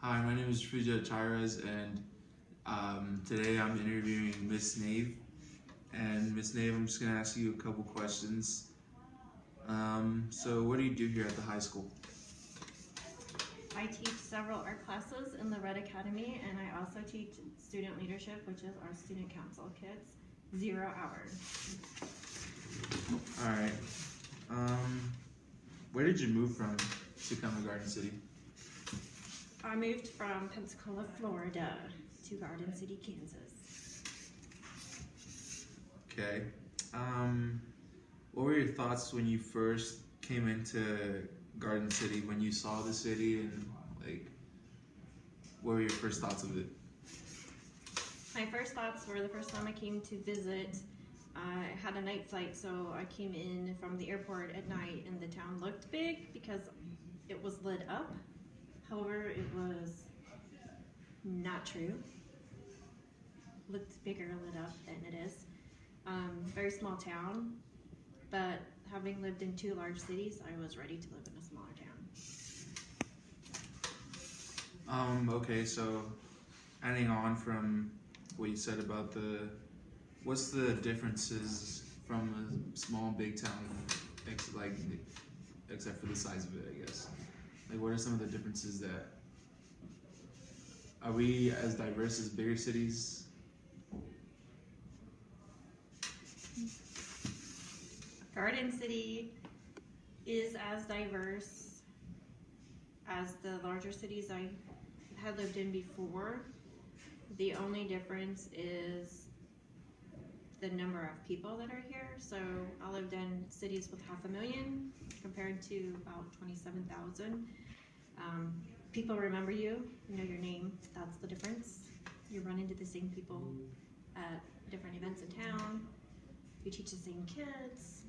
Hi, my name is Pooja Chairez, and today I'm interviewing Miss Naeve. And Miss Naeve, I'm just going to ask you a couple questions. So what do you do here at the high school? I teach several art classes in the Red Academy, and I also teach student leadership, which is our student council kids, 0 hours. All right. Where did you move from to come to Garden City? I moved from Pensacola, Florida to Garden City, Kansas. Okay. What were your thoughts when you first came into Garden City, when you saw the city, and what were your first thoughts of it? My first thoughts were the first time I came to visit. I had a night flight, so I came in from the airport at night, and the town looked big because it was lit up. However, it was not true. It looked bigger lit up than it is. Very small town, but having lived in 2 large cities, I was ready to live in a smaller town. Okay, so adding on from what you said about what's the differences from a small and big town, except for the size of it, I guess. What are some of the differences are we as diverse as bigger cities? Garden City is as diverse as the larger cities I had lived in before. The only difference is the number of people that are here. So I lived in cities with 500,000 compared to about 27,000. People remember you, know your name. That's the difference. You run into the same people at different events in town. You teach the same kids.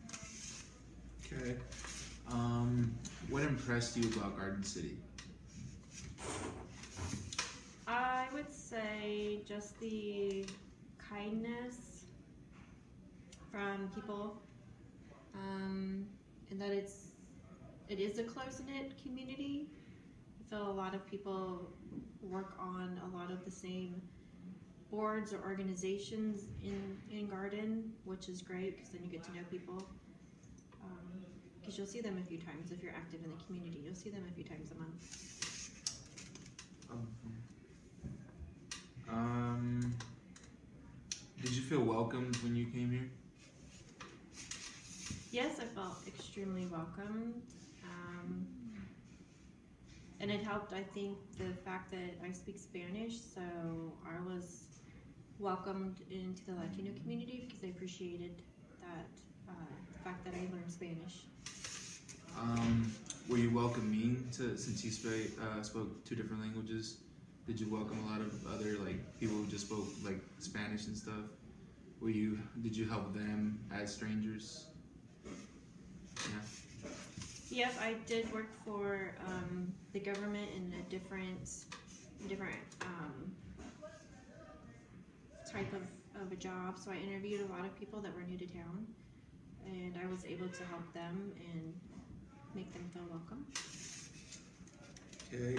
Okay. What impressed you about Garden City? I would say just the kindness from people, and that it is a close-knit community. I feel a lot of people work on a lot of the same boards or organizations in Garden, which is great because then you get to know people. Because you'll see them a few times if you're active in the community. You'll see them a few times a month. Did you feel welcomed when you came here? Yes, I felt extremely welcomed. And it helped, I think, the fact that I speak Spanish, so I was welcomed into the Latino community because they appreciated that the fact that I learned Spanish. Were you welcoming since you spoke 2 different languages? Did you welcome a lot of other people who just spoke Spanish and stuff? Did you help them as strangers? Yeah. Yes, I did work for the government in a different type of a job. So I interviewed a lot of people that were new to town, and I was able to help them and make them feel welcome. Okay.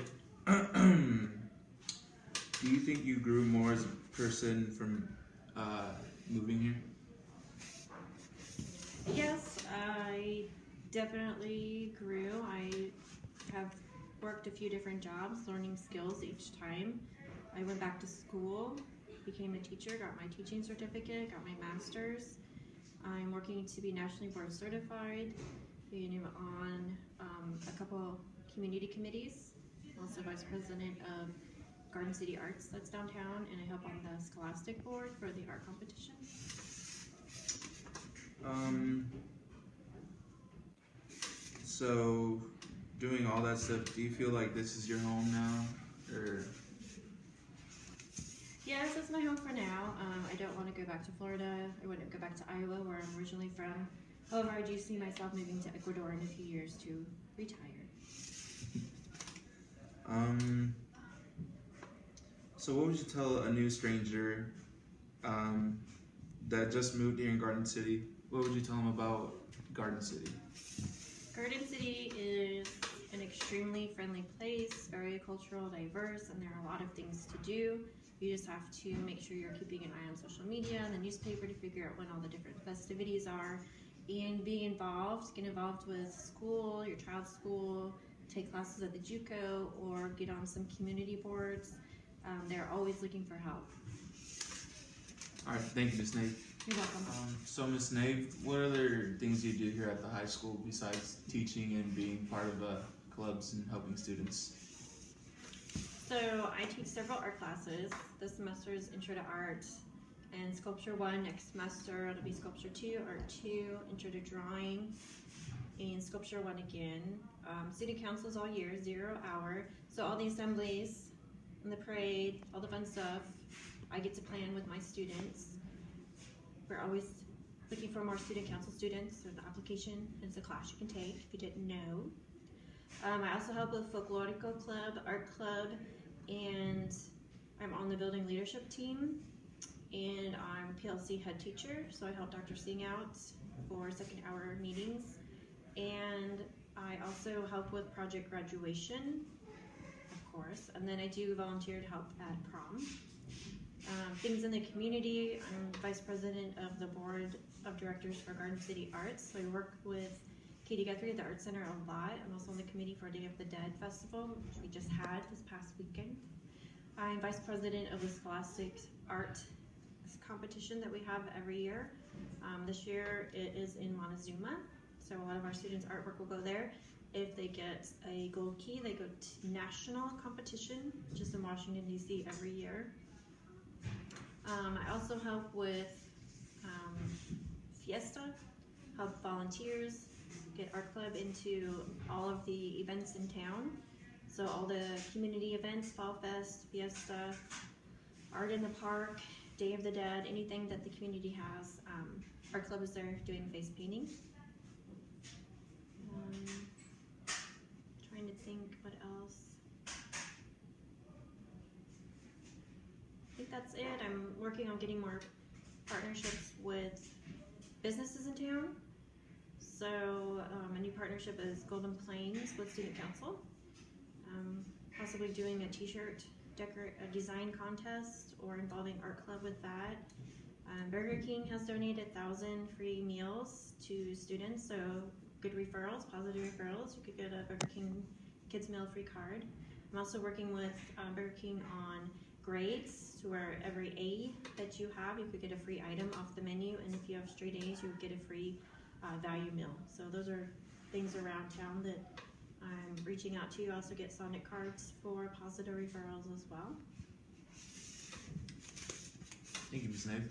Do you think you grew more as a person from moving here? Yes, I definitely grew. I have worked a few different jobs, learning skills each time. I went back to school, became a teacher, got my teaching certificate, got my master's. I'm working to be nationally board certified, being on a couple community committees, also vice president of Garden City Arts that's downtown, and I help on the Scholastic board for the art competition. So, doing all that stuff, do you feel like this is your home now, or? Yes, it's my home for now. I don't want to go back to Florida. I wouldn't go back to Iowa, where I'm originally from. However, I do see myself moving to Ecuador in a few years to retire. So what would you tell a new stranger that just moved here in Garden City? What would you tell them about Garden City? Garden City is an extremely friendly place, very cultural, diverse, and there are a lot of things to do. You just have to make sure you're keeping an eye on social media and the newspaper to figure out when all the different festivities are, and be involved. Get involved with school, your child's school, take classes at the JUCO, or get on some community boards. They're always looking for help. All right, thank you, Miss Naeve. You're welcome. So, Miss Naeve, what other things do you do here at the high school besides teaching and being part of clubs and helping students? So I teach several art classes. This semester is Intro to Art and Sculpture 1. Next semester it'll be Sculpture 2, Art 2, Intro to Drawing, and Sculpture 1 again. Student councils all year, 0 hour. So all the assemblies and the parade, all the fun stuff, I get to plan with my students. We're always looking for more student council students. There's an application, it's a class you can take if you didn't know. I also help with Folklorico Club, Art Club, and I'm on the building leadership team, and I'm PLC head teacher, so I help Dr. Singh out for second hour meetings, and I also help with project graduation, of course, and then I do volunteer help at prom. Things in the community, I'm vice president of the board of directors for Garden City Arts, so I work with Katie Guthrie at the Art Center a lot. I'm also on the committee for Day of the Dead Festival, which we just had this past weekend. I'm vice president of the Scholastic Art competition that we have every year. This year it is in Montezuma, so a lot of our students' artwork will go there. If they get a gold key, they go to national competition, which is in Washington, D.C. every year. I also help with Fiesta, help volunteers, get Art Club into all of the events in town. So all the community events, Fall Fest, Fiesta, Art in the Park, Day of the Dead, anything that the community has. Art Club is there doing face painting. Trying to think what else. I think that's it. I'm working on getting more partnerships with businesses in town. So a new partnership is Golden Plains with Student Council. Possibly doing a t-shirt design contest or involving Art Club with that. Burger King has donated 1,000 free meals to students, so good referrals, positive referrals. You could get a Burger King Kids Meal free card. I'm also working with Burger King on grades, to where every A that you have, you could get a free item off the menu, and if you have straight A's, you would get a free value meal. So those are things around town that I'm reaching out to. You also get Sonic cards for positive referrals as well. Thank you, Ms. Naeve.